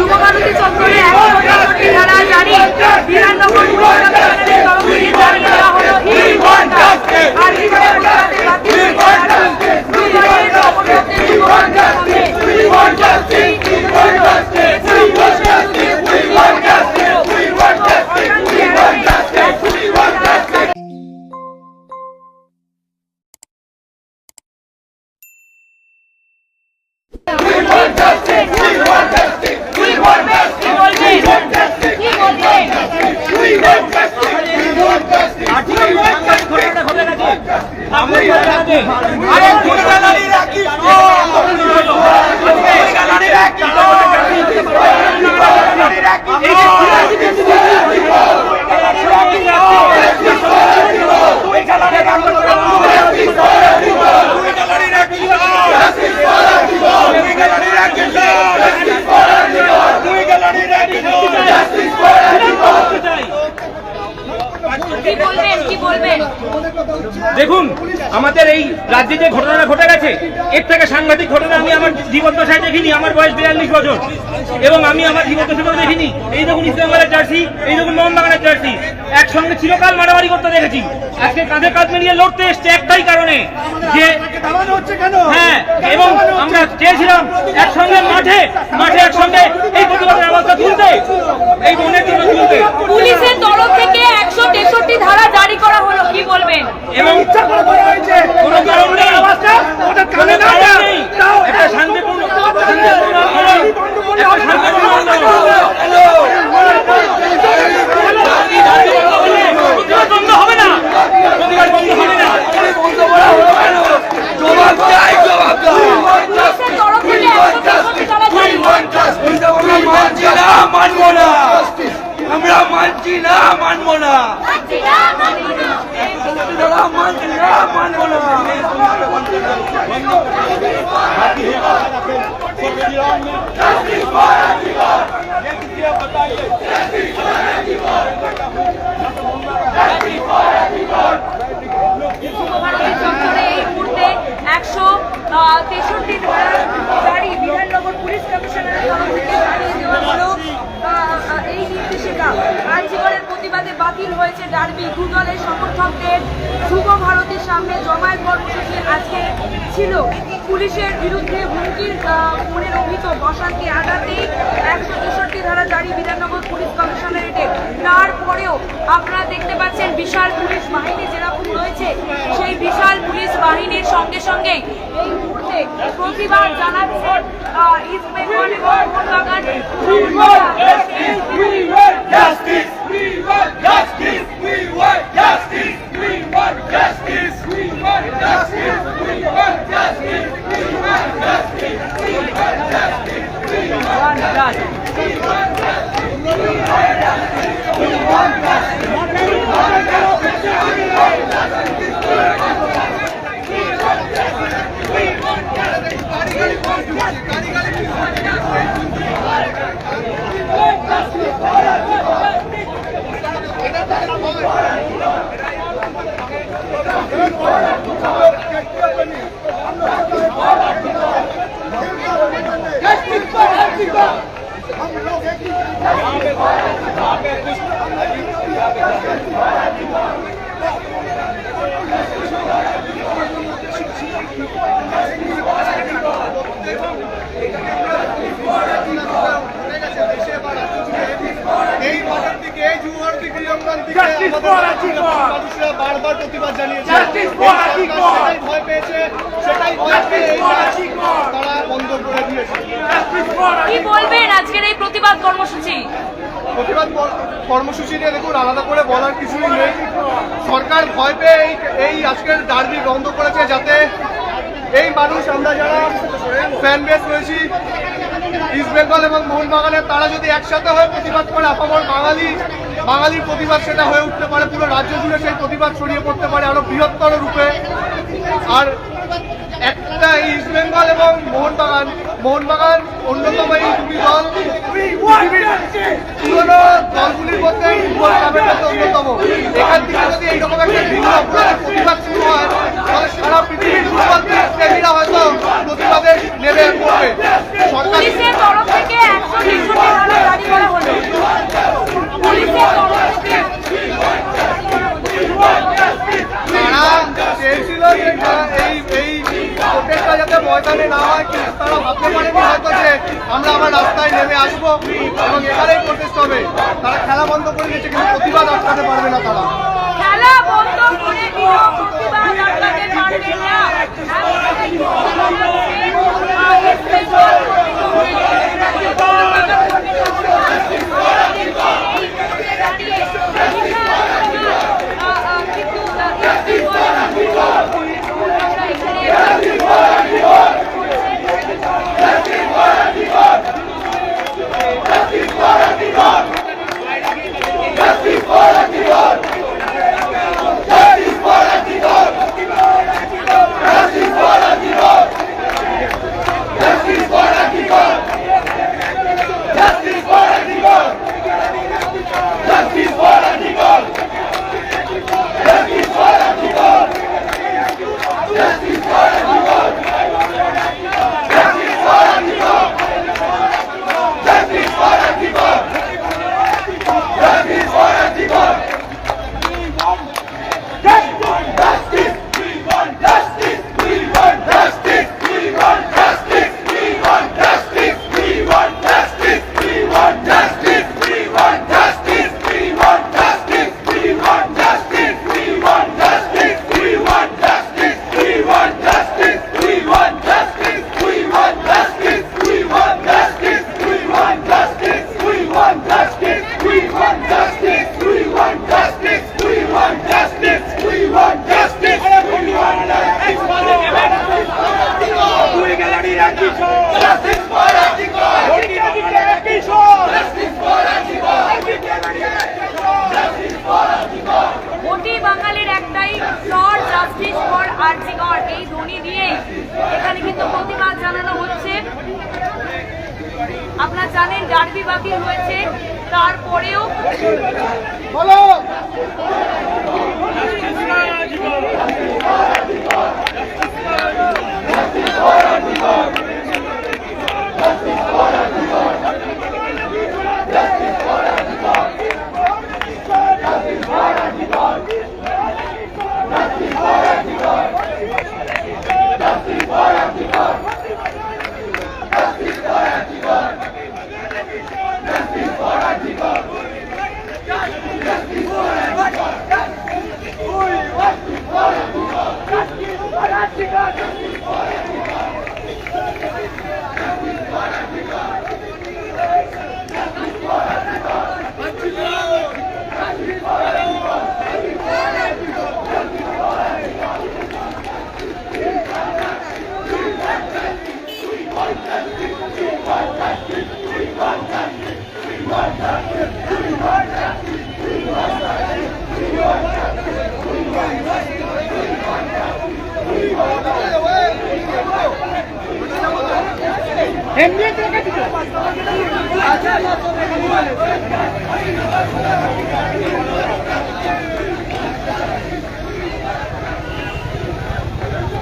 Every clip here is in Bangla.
যুবভারতী চত্বরে ১৬৩ ধারা জারি বিধাননগর তরফ থেকে জানিয়ে দেওয়া হলো দেখুন আমাদের এই রাজ্যে যে ঘটনাটা ঘটে গেছে এর থেকে সাংঘাতিক ঘটনা আমি আমার জীবদ্দশায় দেখিনি। আমার বয়স 42 বছর এবং আমি আমার জীবদ্দশায় দেখিনি। এই দেখুন ইস্টবেঙ্গলের জার্সি, এই দেখুন মোহনবাগানের জার্সি একসঙ্গে চিরকাল মারামারি করতে দেখেছি। আজকে কাঁধে কাঁধ মিলিয়ে লড়তে এসছে একটাই কারণে যে হ্যাঁ, এবং আমরা চেয়েছিলাম একসঙ্গে মাঠে একসঙ্গে এই প্রতিবাদের ব্যবস্থা তুলতে, এই বনের জন্য তুলতে। পুলিশের তরফ থেকে ১৬৩ ধারা জারি করা হলো, কি বলবেন? এবং কোনো কারণ নেই, একটা শান্তিপূর্ণ বন্ধ হবে না, প্রতিবাদ বন্ধ হবে না। আমরা মানছি না, মানবো না, মানবো না। বিধাননগর পুলিশ কমিশনারের তরফ থেকে জানিয়ে দেওয়া হলো এই নির্দেশিকা। আর্যিকরের প্রতিবাদে বাতিল হয়েছে ডার্বি। দু দলের সমর্থকদের যুবভারতীর সামনে জমায়েত কর্মসূচি আজকে ছিল। পুলিশের বিরুদ্ধে হুমকির মনের অভিযোগ, অশান্তি আঘাতেই ১৬৩ ধারা জারি বিধাননগর পুলিশ কমিশনারেটে। তারপরেও আপনারা দেখতে পাচ্ছেন বিশাল পুলিশ বাহিনী যেরকম রয়েছে, সেই বিশাল পুলিশ বাহিনীর সঙ্গে সঙ্গে এই মুহূর্তে প্রতিবাদ জানাচ্ছেন ইস্টবেঙ্গল এবং মোহনবাগান। বারবার প্রতিবাদ জানিয়েছে, ভয় পেয়েছে, সেটাই তারা বন্ধ করে দিয়েছে। কি বলবেন আজকের এই প্রতিবাদ কর্মসূচি? প্রতিবাদ কর্মসূচি নিয়ে দেখুন আলাদা করে বলার কিছুই নেই। সরকার ভয় পেয়ে এই আজকের ডার্বি বন্ধ করেছে, যাতে এই মানুষ আমরা যারা ফ্যান বেস রয়েছি ইস্টবেঙ্গল এবং মোহনবাগানের, তারা যদি একসাথে হয়ে প্রতিবাদ করে আপামর বাঙালির প্রতিবাদ সেটা হয়ে উঠতে পারে, পুরো রাজ্য জুড়ে সেই প্রতিবাদ ছড়িয়ে পড়তে পারে আরো বৃহত্তর রূপে। আর একটা ইস্টবেঙ্গল এবং মোহনবাগান অন্যতম এই দুটি দল পুরোনো দলগুলির মধ্যে অন্যতম। এখান থেকে যদি এইরকম একটা ভিন্ন অপরাধের প্রতিবাদ শুরু হয়, তাহলে সারা পৃথিবীর ফুটবল প্রেমীরা হয়তো প্রতিবাদে নেমে পড়বে। পুলিশের তরফ থেকে ১৬৩ পারেনি হয়তো যে আমরা আবার রাস্তায় নেমে আসবো এবং এখানেই প্রোটেস্ট হবে। তারা খেলা বন্ধ করে দিয়েছে, কিন্তু প্রতিবাদ আটকাতে পারবে না তারা। খেলা বন্ধ করে দিলেও প্রতিবাদ আটকাতে পারবে না। মোটি বাঙালির একটাই ফর জাস্টিস ফর আরজিকর, এই ধ্বনি দিয়েই এখানে কিন্তু প্রতিবাদ জানানো হচ্ছে। আপনারা জানেন ডার্বি বাতিল হয়েছে, তারপরেও বলো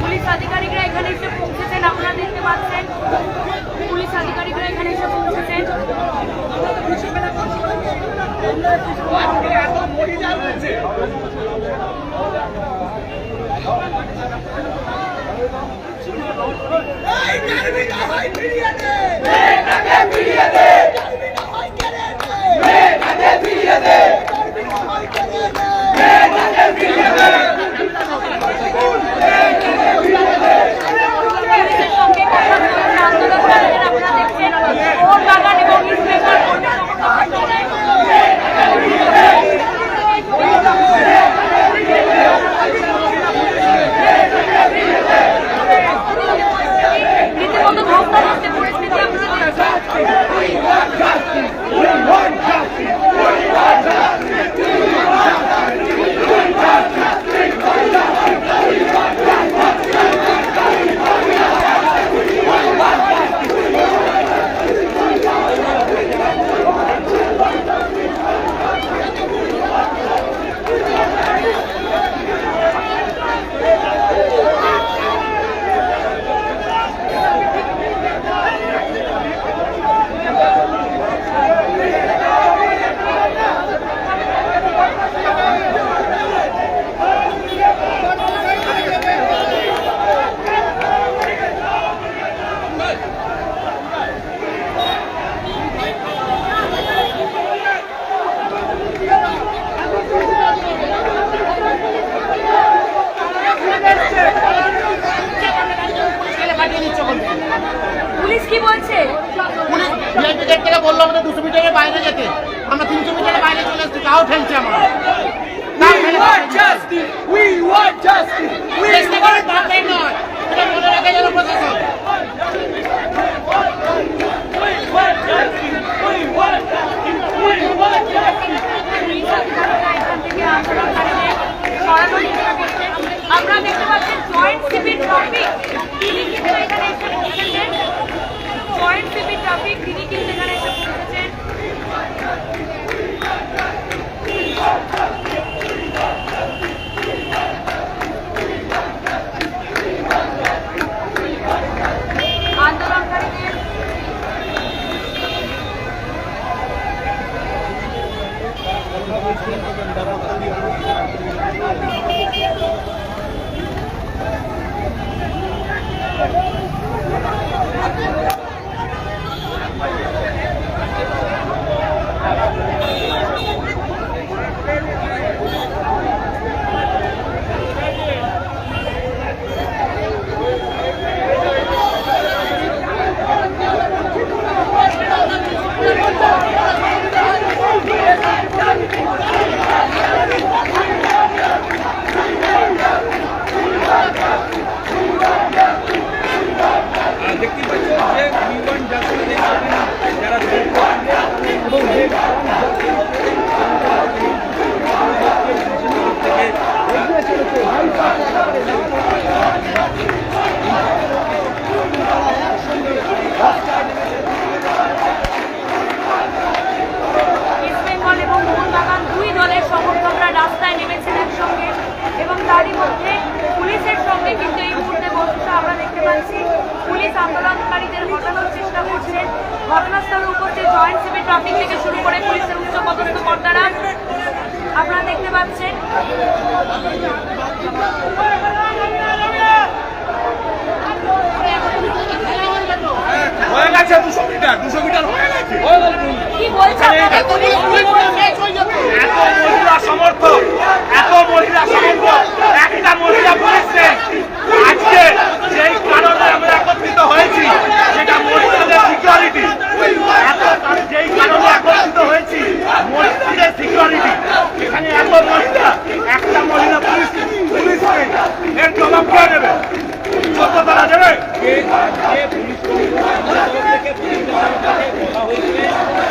পুলিশ আধিকারিকরা এখানে এসে পৌঁছেছেন, আপনারা দেখতে পাচ্ছেন পুলিশ আধিকারিকরা এখানে এসে পৌঁছেছেন। পুলিশের সঙ্গে কথা বলছেন আন্দোলনকারীরা, আপনারা দেখছেন ভোট বাগান এবং ইস্ট বেঙ্গল কর্মী রীতিমতো ধস্তাধস্তি পরিস্থিতি আপনারা দেখছেন। আমাদের 200 মিটারের বাইরে যেতে, আমরা 300 মিটারের বাইরে চলে এসেছি, তাও ঠেলছে আমরা। We want justice! We want justice! We চেষ্টা করে দরকার নয়, এটা মনে রাখা যেন প্রশাসন। আমরা দেখতে পাচ্ছি জয়েন্ট সিভিল ট্রাফিক, তিনি কিন্তু এখানে এসে পৌঁছেছেন। জয়েন্ট সিভিল ট্রাফিক তিনি কিন্তু এখানে এসে পৌঁছেছেন। আন্দোলনকারীদের দেখতে পাচ্ছ যে নিউন জাস্টিস যারা এবং ইস্টবেঙ্গল এবং মোহনবাগান দুই দলের সমর্থকরা রাস্তায় নেমেছেন একসঙ্গে এবং তারই মধ্যে পুলিশের সঙ্গে কিন্তু এই মুহূর্তে বস্তুটা আমরা দেখতে পাচ্ছি। পুলিশ আন্দোলনকারীদের হটানোর চেষ্টা করছেন। ঘটনাস্থলে উপস্থিত জয়েন্ট সিভিল ট্রাফিক থেকে শুরু করে পুলিশের উচ্চপদস্থ কর্তারা আপনারা দেখতে পাচ্ছেন। হয়ে গেছে 200 মিটার হয়ে গেছে। কি বলছে আপনাদের পুলিশ? এত মহিলা সমর্থক একটা মহিলা পুলিশ নেই। আজকে যেই কারণে আমরা একত্রিত হয়েছি সেটা মহিলাদের সিকিউরিটি, যেই কারণে একত্রিত হয়েছি মহিলাদের সিকিউরিটি। এখানে এত মহিলা, একটা মহিলা পুলিশ নেই, এর জবাব কে দেবে? সত্য তারা দেবে। পুলিশ বলা হয়েছে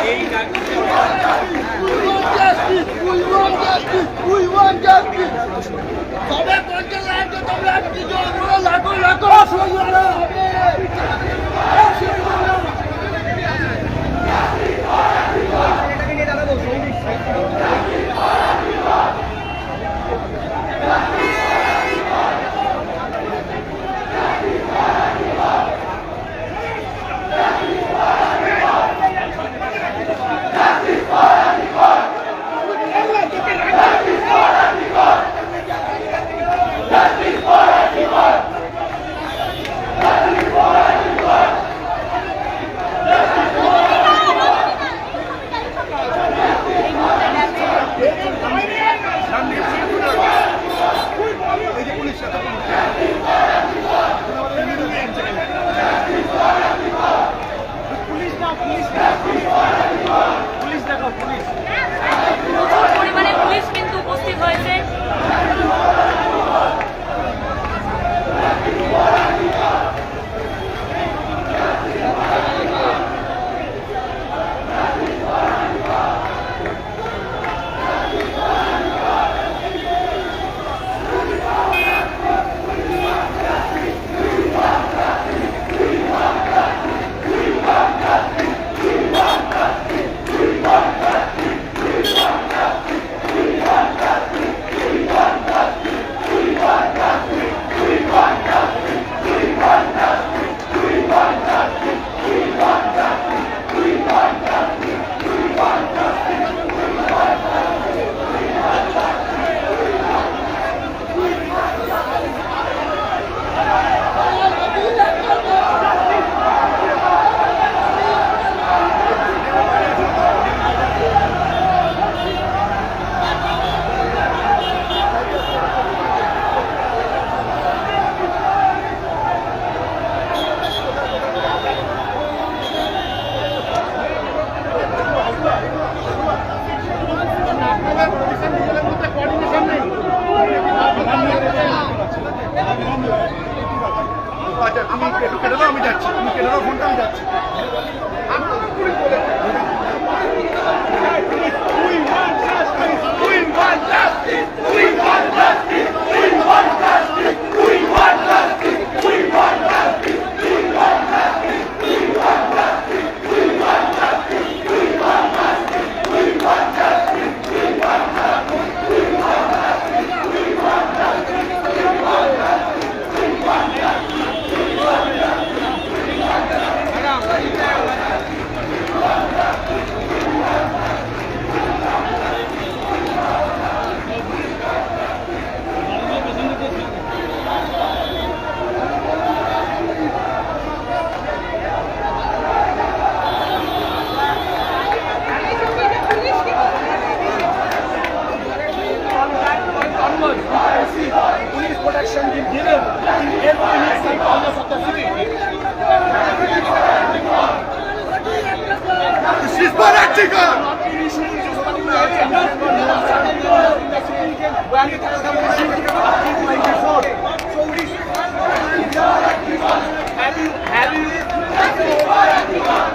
কেটে দাও ফোনটা, আমি যাচ্ছি। Police protection been given in every next and corners of the city. This is political! Have you